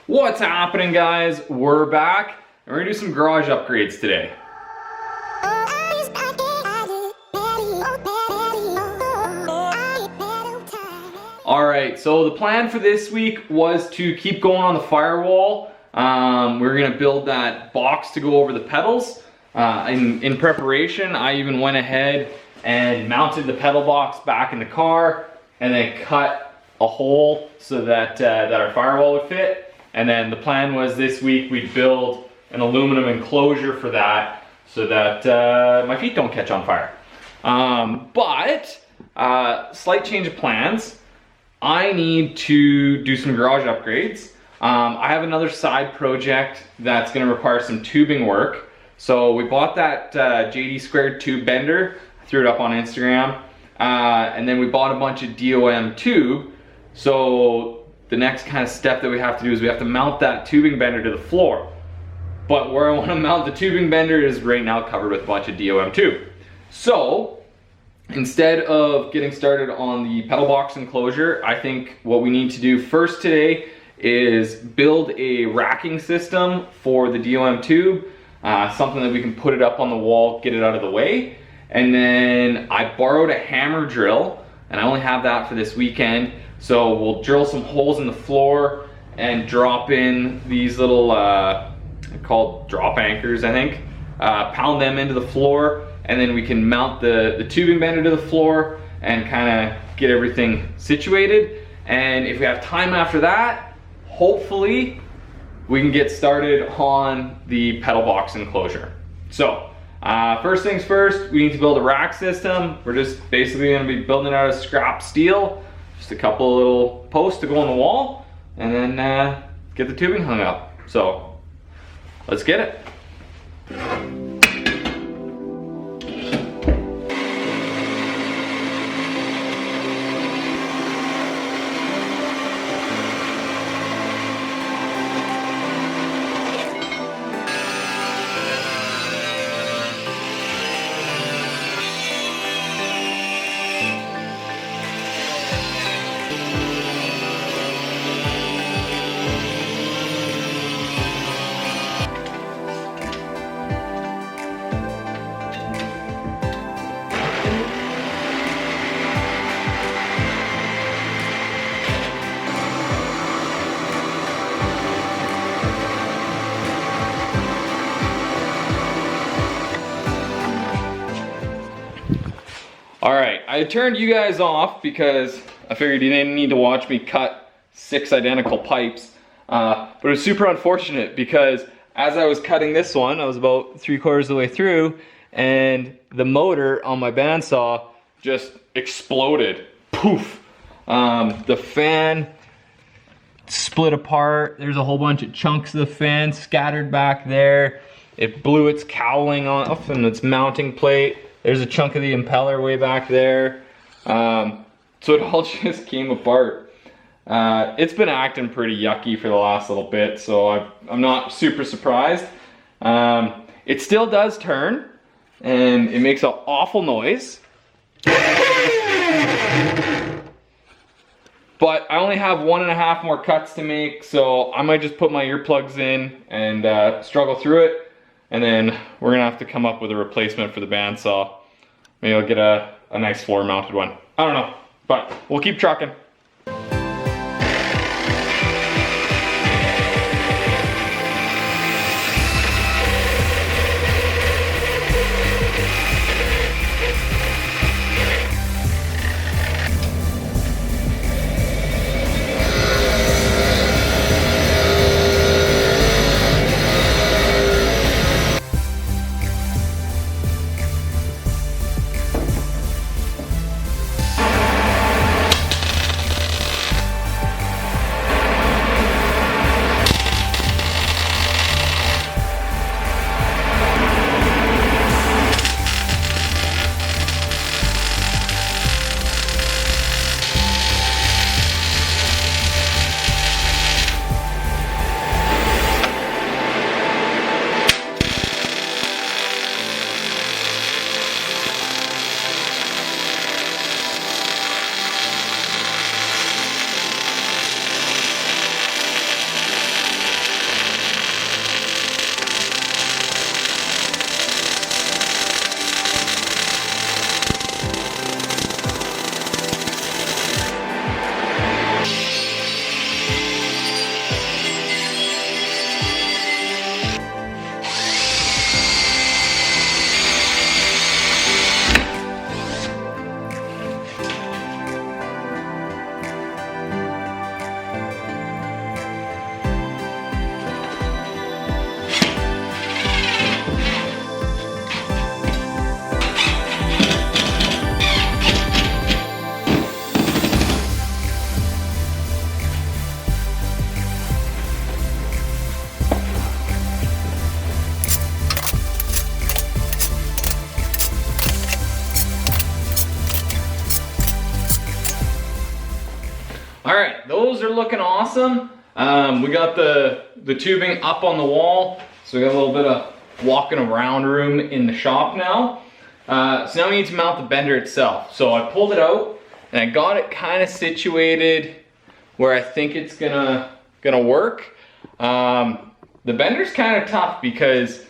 What's happening, guys? We're back and we're gonna do some garage upgrades today. Alright, so the plan for this week was to keep going on the firewall. We're gonna build that box to go over the pedals. In preparation, I even went ahead and mounted the pedal box back in the car and then cut a hole so that our firewall would fit. And then the plan was this week we'd build an aluminum enclosure for that so that my feet don't catch on fire. Slight change of plans. I need to do some garage upgrades. I have another side project that's gonna require some tubing work. So we bought that JD2 tube bender, I threw it up on Instagram, and then we bought a bunch of DOM tube. So the next kind of step that we have to do is we have to mount that tubing bender to the floor. But where I want to mount the tubing bender is right now covered with a bunch of DOM tube. So instead of getting started on the pedal box enclosure, I think what we need to do first today is build a racking system for the DOM tube, something that we can put it up on the wall, get it out of the way. And then I borrowed a hammer drill, and I only have that for this weekend. So we'll drill some holes in the floor and drop in these little, called drop anchors, I think. Pound them into the floor, and then we can mount the tubing bender to the floor and kind of get everything situated. And if we have time after that, hopefully we can get started on the pedal box enclosure. So first things first, we need to build a rack system. We're just basically going to be building it out of scrap steel, just a couple of little posts to go on the wall, and then get the tubing hung up. So let's get it. Alright, I turned you guys off because I figured you didn't need to watch me cut 6 identical pipes. But it was super unfortunate because as I was cutting this one, I was about 3/4 of the way through, and the motor on my bandsaw just exploded. Poof! The fan split apart. There's a whole bunch of chunks of the fan scattered back there. It blew its cowling off and its mounting plate. There's a chunk of the impeller way back there. So it all just came apart. It's been acting pretty yucky for the last little bit, so I'm not super surprised. It still does turn, and it makes an awful noise. But I only have 1.5 more cuts to make, so I might just put my earplugs in and struggle through it. And then we're gonna have to come up with a replacement for the bandsaw. Maybe I'll get a nice floor mounted one. I don't know, but we'll keep trucking. poles are looking awesome. We got the tubing up on the wall, so we got a little bit of walking around room in the shop now. So now we need to mount the bender itself. So I pulled it out and I got it kind of situated where I think it's gonna work. The bender's kind of tough because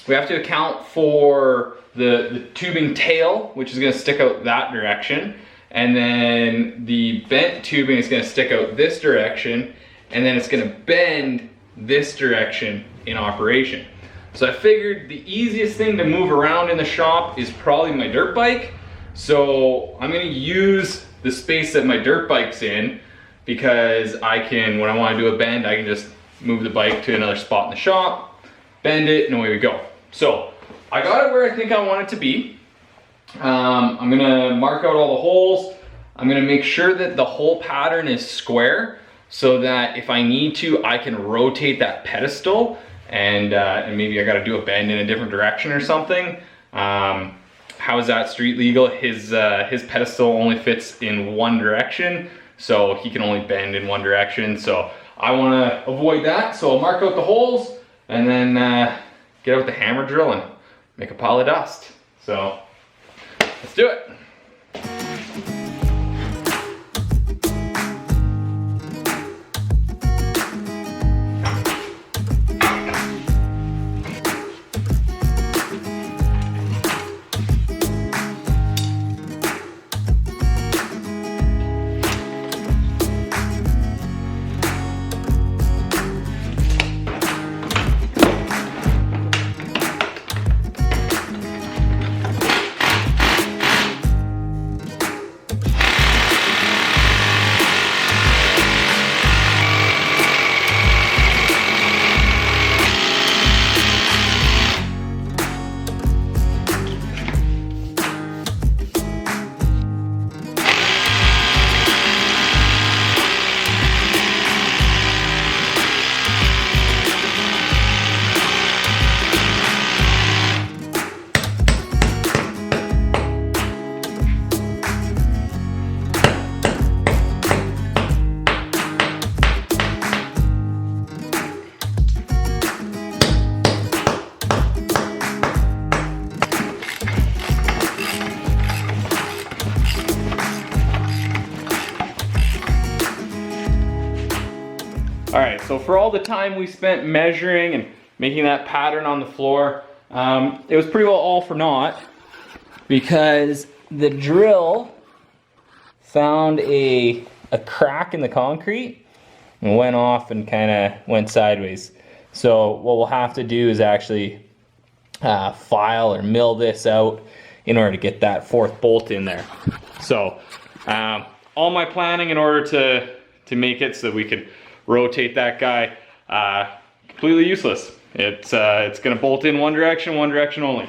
we have to account for the tubing tail, which is gonna stick out that direction. And then the bent tubing is gonna stick out this direction, and then it's gonna bend this direction in operation. So I figured the easiest thing to move around in the shop is probably my dirt bike. So I'm gonna use the space that my dirt bike's in, because I can, when I wanna do a bend, I can just move the bike to another spot in the shop, bend it, and away we go. So I got it where I think I want it to be. I'm gonna mark out all the holes. I'm gonna make sure that the hole pattern is square so that if I need to, I can rotate that pedestal and maybe I gotta do a bend in a different direction or something. How is that street legal? His pedestal only fits in one direction, so he can only bend in one direction. So I wanna avoid that, so I'll mark out the holes and then get out the hammer drill and make a pile of dust. So let's do it. All right, so for all the time we spent measuring and making that pattern on the floor, it was pretty well all for naught, because the drill found a crack in the concrete and went off and kind of went sideways. So what we'll have to do is actually file or mill this out in order to get that fourth bolt in there. So all my planning in order to make it so we could rotate that guy, completely useless. It's gonna bolt in one direction only.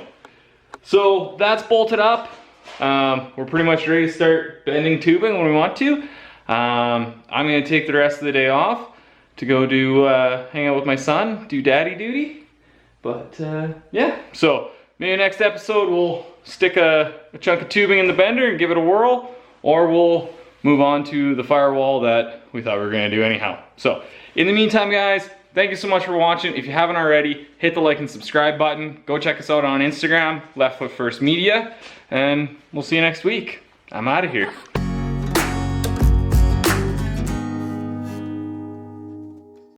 So that's bolted up. We're pretty much ready to start bending tubing when we want to. I'm gonna take the rest of the day off to go do hang out with my son, do daddy duty. But yeah, so maybe next episode we'll stick a chunk of tubing in the bender and give it a whirl, or we'll move on to the firewall that we thought we were gonna do anyhow. So in the meantime, guys, thank you so much for watching. If you haven't already, hit the like and subscribe button. Go check us out on Instagram, Left Foot First Media, and we'll see you next week. I'm out of here.